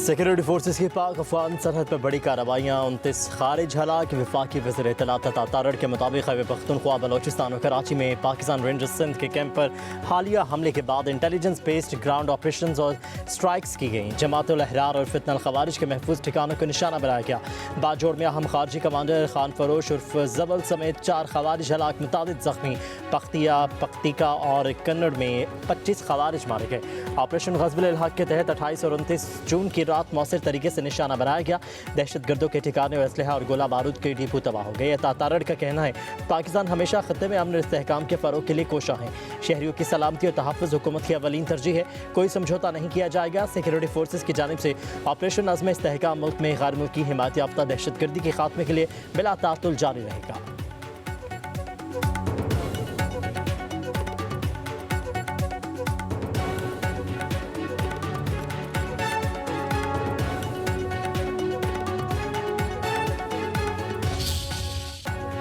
Security forces की पाक अफगान सरहद पर बड़ी कार्रवाइयाँ 29 खारिज हलाक। वफाकी वज़ीर इत्तलात तारड़ के मुताबिक खैबर पख्तूनख्वा बलोचिस्तान और कराची में पाकिस्तान रेंजर्स सिंध के कैंप पर हालिया हमले के बाद इंटेलिजेंस बेस्ड ग्राउंड ऑपरेशन और स्ट्राइक्स की गई। जमातुल अहरार और फितनल खवारिज के महफूज ठिकानों को निशाना बनाया गया। बाजोड़ में अहम खारजी कमांडर खान फरोश उर्फ जबल समेत 4 खवारिज हलाक, मुतादिद जख्मी। पख्तिया, पख्तिका और कन्नड़ में 25 खवारिज मारे गए। ऑपरेशन ग़ज़्वुल हक़ के तहत 28 और 29 जून की रात मौसर तरीके से निशाना बनाया गया। दहशत गर्दों के ठिकाने और असलहा और गोला बारूद के डिपो तबाह हो गए। तारड़ का कहना है पाकिस्तान हमेशा खत्ते में अमन इस्तेहकाम के फ़रोग़ के लिए कोशा है। शहरियों की सलामती और तहफ़्फ़ुज़ हुकूमत की अवलीन तरजीह है। कोई समझौता नहीं किया जाएगा। सिक्योरिटी फोर्सेस की जानिब से ऑपरेशन अज़्म इस्तेहकाम मुल्क में गैर मुल्की हिमायत याफ्ता दहशत गर्दी के खात्मे के लिए बिला तातुल जारी रहेगा।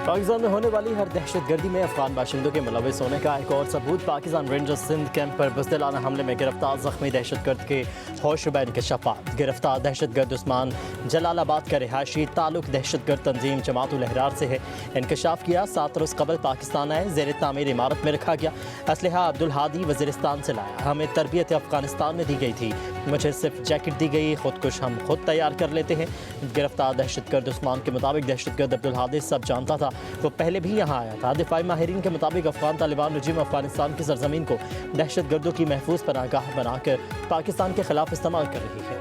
पाकिस्तान में होने वाली हर दहशत गर्दी में अफगान बाशिंदों के मुलविस होने का एक और सबूत पाकिस्तान रेंजर्स सिंध कैंप पर बुज़दिलाना हमले में गिरफ्तार ज़ख्मी दहशतगर्द के होश बैन के शफात। गिरफ्तार दहशतगर्द उस्मान जलालाबाद का रिहायशी, ताल्लुक दहशतगर्द तंजीम जमातुल अहरार से है। इंकशाफ किया 7 रोज़ कबल पाकिस्तान आए, ज़ेर तामीर इमारत में रखा गया। असलहा अब्दुल हादी वज़ीरिस्तान से लाया। हमें तरबियत अफगानिस्तान में दी गई थी। मुझे सिर्फ जैकेट दी गई, खुदकुश हम खुद तैयार कर लेते हैं। गिरफ्तार दहशतगर्द उस्मान के मुताबिक दहशतगर्द अब्दुल हादी सब जानता था, वो पहले भी यहाँ आया था। दिफाई माहिरीन के मुताबिक अफगान तालिबान रजीम अफगानिस्तान की सरजमीन को दहशत गर्दों की महफूज पनाहगाह बनाकर पाकिस्तान के खिलाफ इस्तेमाल कर रही है।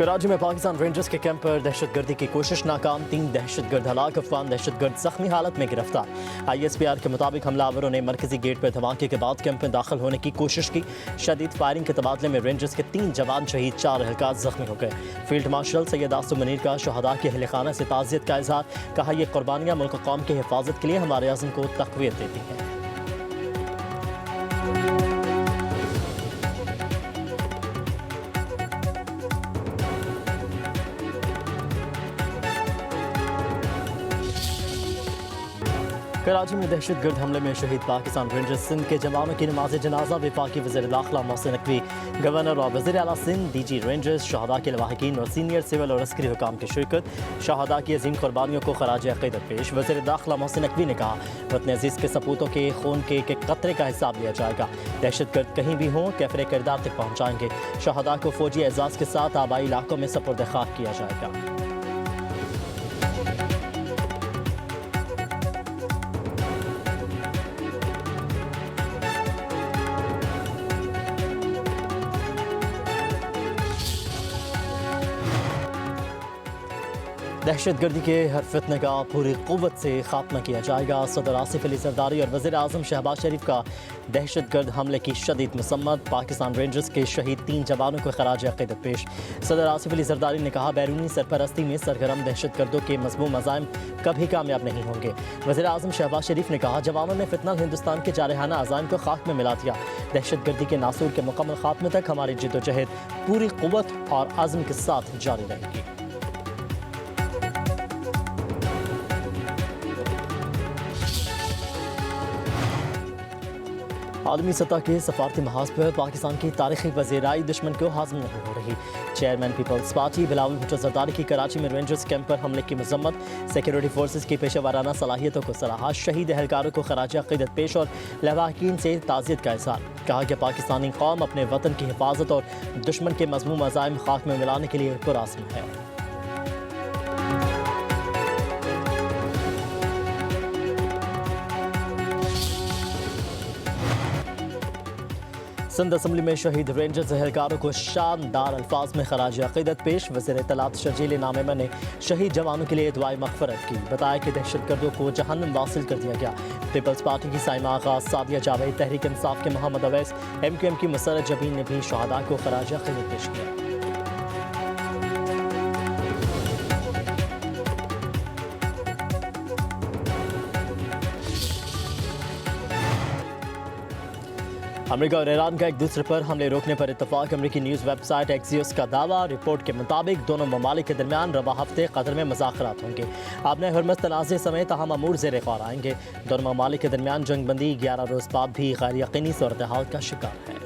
कराची में पाकिस्तान रेंजर्स के कैंप पर दहशतगर्दी की कोशिश नाकाम, 3 दहशतगर्द हलाक, अफगान दहशतगर्द जख्मी हालत में गिरफ्तार। ISPR के मुताबिक हमलावरों ने मरकजी गेट पर धमाके के बाद कैंप में दाखिल होने की कोशिश की। शदीद फायरिंग के तबादले में रेंजर्स के 3 जवान शहीद, 4 एहलकार जख्मी हो गए। फील्ड मार्शल सैयद आसिम मुनीर का शहदा के अहल खाना से ताज़ियत का इजहार। कहा, यह कुर्बानियाँ मुल्क कौम की हिफाजत के लिए हमारे अज़्म को तक़वियत देती हैं। कराची में दहशतगर्द हमले में शहीद पाकिस्तान रेंजर्स सिंध के जवानों की नमाज जनाजा वफाकी वज़ीर दाखिला मोहसिन नकवी, गवर्नर और वज़ीर आला सिंध, DG रेंजर्स, शहदा के लवाहिकीन और सीनियर सिविल और अस्करी हुकाम की शिरकत। शहदा की अजीम कुर्बानियों को खराज अक़ीदत पेश। वज़ीर दाखिला मोहसिन नकवी ने कहा, वतन अज़ीज़ के सपूतों के खून के एक कतरे का हिसाब लिया जाएगा। दहशतगर्द कहीं भी हों कैफरे किरदार तक पहुँचाएंगे। शहदा को फौजी एजाज़ के साथ आबाई इलाकों में सपुर्द खाक किया जाएगा। दहशतगर्दी के हर फितने का पूरी क़ुव्वत से खात्मा किया जाएगा। सदर आसिफ अली ज़रदारी और वज़ीर आज़म शहबाज शरीफ का दहशतगर्द हमले की शदीद मसम्मत। पाकिस्तान रेंजर्स के शहीद 3 जवानों को खराज अक़ीदत पेश। सदर आसिफ अली ज़रदारी ने कहा, बैरूनी सरपरस्ती में सरगर्म दहशतगर्दों के मज़मूम अज़ाइम कभी कामयाब नहीं होंगे। वज़ीर आज़म शहबाज शरीफ ने कहा, जवानों ने फितनल हिंदुस्तान के जारहाना अज़ाइम को खाक में मिला दिया। दहशतगर्दी के नासूर के मुकम्मल खात्मे तक हमारी जिद्दोजहद पूरी क़ुव्वत और आज़म के साथ जारी रहेगी। आलमी सतह के सफारती महाज पर पाकिस्तान की तारीखी पज़ीराई दुश्मन को हाज़िम नहीं हो रही। Chairman peoples party Bilawal Bhutto Zardari की कराची में रेंजर्स कैंप पर हमले की मजम्मत। सिक्योरिटी फोर्सेस की पेशेवराना सलाहियतों को सराहा। शहीद एहलकारों को खराज अक़ीदत पेश और लवाहिकीन से ताज़ियत का इज़हार। कहा कि पाकिस्तानी कौम अपने वतन की हिफाजत और दुश्मन के मज़मूम अज़ाइम खाक में मिलाने के लिए पुरअज़्म है। सिंध असम्बली में शहीद रेंजर्स एहलकारों को शानदार अल्फाज में खराज अक़ीदत पेश। वज़ीर इत्तलात शर्जील नामेमन ने शहीद जवानों के लिए दुआए मग़फ़िरत की। बताया कि दहशतगर्दों को जहन्नम वासिल कर दिया गया। पीपल्स पार्टी की साइमा आगाज़, सादिया जावेद, तहरीक इंसाफ के मोहम्मद अवैस, MQM की मुसर्रत जबीन ने भी शहदा को खराज अक़ीदत पेश किया। अमेरिका और ईरान का एक दूसरे पर हमले रोकने पर इत्तफाक। अमेरिकी न्यूज़ वेबसाइट एक्सियोस का दावा। रिपोर्ट के मुताबिक दोनों ममालिक के दरमियान रवा हफ्ते कतर में मुज़ाकरात होंगे। आबने हरमस तनाज़े समेत तमाम अमूर ज़ेर गौर आएंगे। दोनों ममालिक के दरमियान जंगबंदी 11 रोज़ बाद भी गैर यकीनी सूरत हाल का शिकार है।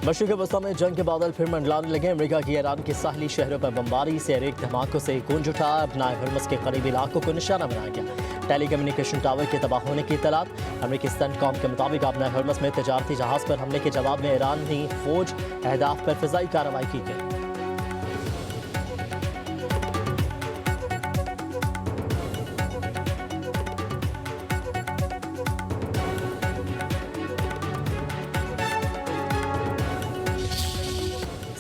मशरिक़ वस्ता में जंग के बादल फिर मंडलाने लगे। अमेरिका की ईरान के साहली शहरों पर बमबारी से एक धमाकों से गूंज उठा। अपनाए हरमस के करीबी इलाकों को निशाना बनाया गया। टेली कम्युनिकेशन टावर के तबाह होने की इतलात। अमेरिकी सेंटकॉम के मुताबिक अपनाए हरमस में तजारती जहाज़ पर हमले के जवाब में ईरानी फौज अहदाफ पर फ़िज़ाई कार्रवाई की गई।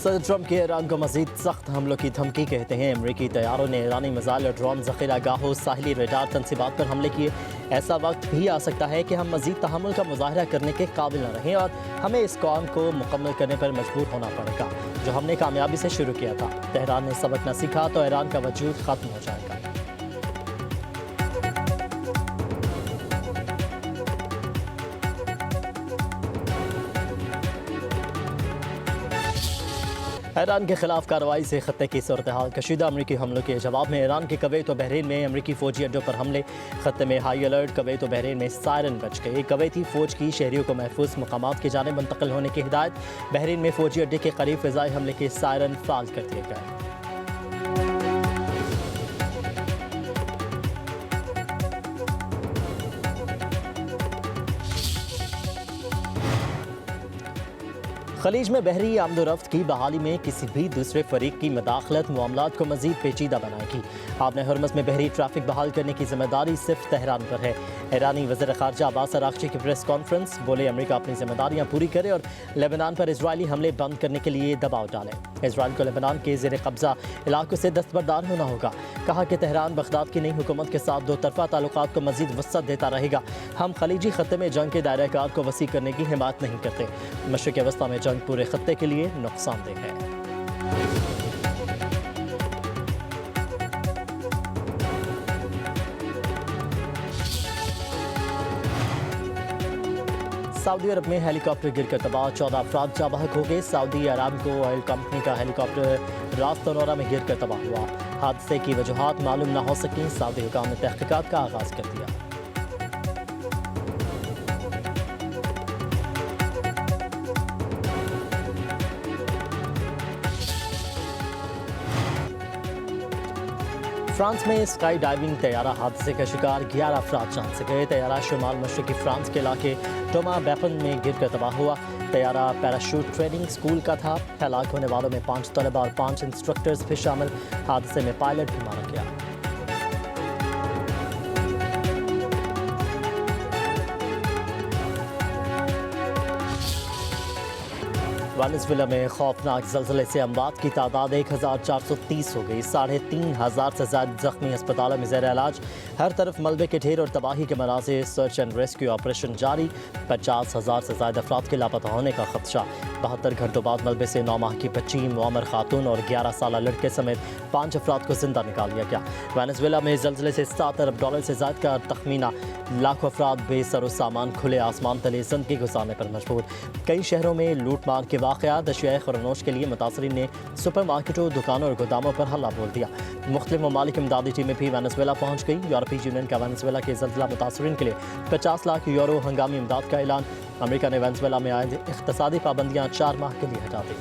सदर ट्रंप के ईरान को मजीद सख्त हमलों की धमकी कहते हैं। अमरीकी तैयारों ने ईरानी मिसाइल और ड्रोन ज़ख़ीरा गाहों साहिली रडार तनसीबात पर हमले किए। ऐसा वक्त भी आ सकता है कि हम मजीद तहम्मुल का मुजाहरा करने के काबिल न रहें और हमें इस काम को मुकम्मल करने पर मजबूर होना पड़ेगा जो हमने कामयाबी से शुरू किया था। तेहरान ने सबक न सीखा तो ईरान का वजूद ख़त्म हो जाएगा। ईरान के खिलाफ कार्रवाई से खत्ते की सूरत हाल कशीदा। अमरीकी हमलों के जवाब में ईरान के कुवैत और बहरीन में अमरीकी फौजी अड्डों पर हमले। खत्ते में हाई अलर्ट। कुवैत और बहरीन में सायरन बज गए। कुवैती फौज की शहरियों को महफूज मकामात की जानिब मुंतकिल होने की हिदायत। बहरीन में फौजी अड्डे के करीब फ़िज़ाई हमले के सायरन फाल कर दिए गए। खलीज में बहरी आमदोरफ्त की बहाली में किसी भी दूसरे फरीक की मदाखलत मामलात को मजीद पेचीदा बनाएगी। आपने हरमस में बहरी ट्रैफिक बहाल करने की जिम्मेदारी सिर्फ तेहरान पर है। ईरानी वज़ीर ख़ारजा अब्बास अराग़ची की प्रेस कॉन्फ्रेंस। बोले अमेरिका अपनी जिम्मेदारियाँ पूरी करे और लेबनान पर इजरायली हमले बंद करने के लिए दबाव डाले। इजराइल को लेबनान के ज़ेर कब्ज़ा इलाकों से दस्तबरदार होना होगा। कहा कि तेहरान बगदाद की नई हुकूमत के साथ दो तरफ़ा ताल्लुकात को मजीद वसअत देता रहेगा। हम खलीजी खत्ते में जंग के दायरा कार को वसी करने की हिमायत नहीं करते। मशरिक़ वस्ता में जंग पूरे खत्ते के लिए नुकसानदेह है। सऊदी अरब में हेलीकॉप्टर गिरकर तबाह। 14 अफराद जाबाहक हो गए। सऊदी अरामको ऑयल कंपनी का हेलीकॉप्टर रास्तनौरा में गिरकर तबाह हुआ। हादसे की वजूहात मालूम न हो सकी। सऊदी हुकाम ने तहकीकात का आगाज कर दिया। फ्रांस में स्काई डाइविंग तैयारा हादसे का शिकार। 11 अफराद जान से गए। तैयारा शुमाल मशरक़ी फ्रांस के इलाके टोमा बैपन में गिरकर तबाह हुआ। तैयारा पैराशूट ट्रेनिंग स्कूल का था। हलाक होने वालों में 5 तलबा और 5 इंस्ट्रक्टर्स भी शामिल। हादसे में पायलट भी मारा गया। वेनेज़ुएला में खौफनाक ज़लज़ले से अमवात की तादाद 1430 हो गई। 3500 से ज़्यादा जख्मी अस्पतालों में ज़ेर इलाज। हर तरफ मलबे के ढेर और तबाही के मनाज़िर। सर्च एंड रेस्क्यू ऑपरेशन जारी। 50,000 से ज़्यादा अफराद के लापता होने का खदशा। 72 घंटों बाद मलबे से 9 माह की बच्ची मुअम्मर खातून और 11 साल लड़के समेत 5 अफराद को जिंदा निकाल लिया गया। वेनेज़ुएला में ज़लज़ले से $7 अरब से ज़्यादा का तखमीना। लाखों अफराद बेसर सामान खुले आसमान तले ज़िंदगी गुजारने पर मजबूर। कई शहरों में लूट मार के वाक़यात। अशियाए ख़ुरनोश के लिए मुतासरीन ने सुपर मार्केटों, दुकानों और गोदामों पर हल्ला बोल दिया। मुख्तलिफ ममालिक इमदादी टीमें भी वेनेज़ुएला पहुँच गई। यूरोपीय यूनियन का वेनेज़ुएला के ज़लज़ला मुतासरीन के लिए 50 लाख यूरो हंगामी इमदाद का ऐलान। अमेरिका ने वेनेज़ुएला में आए इक़्तिसादी पाबंदियाँ 4 माह के लिए हटा दी।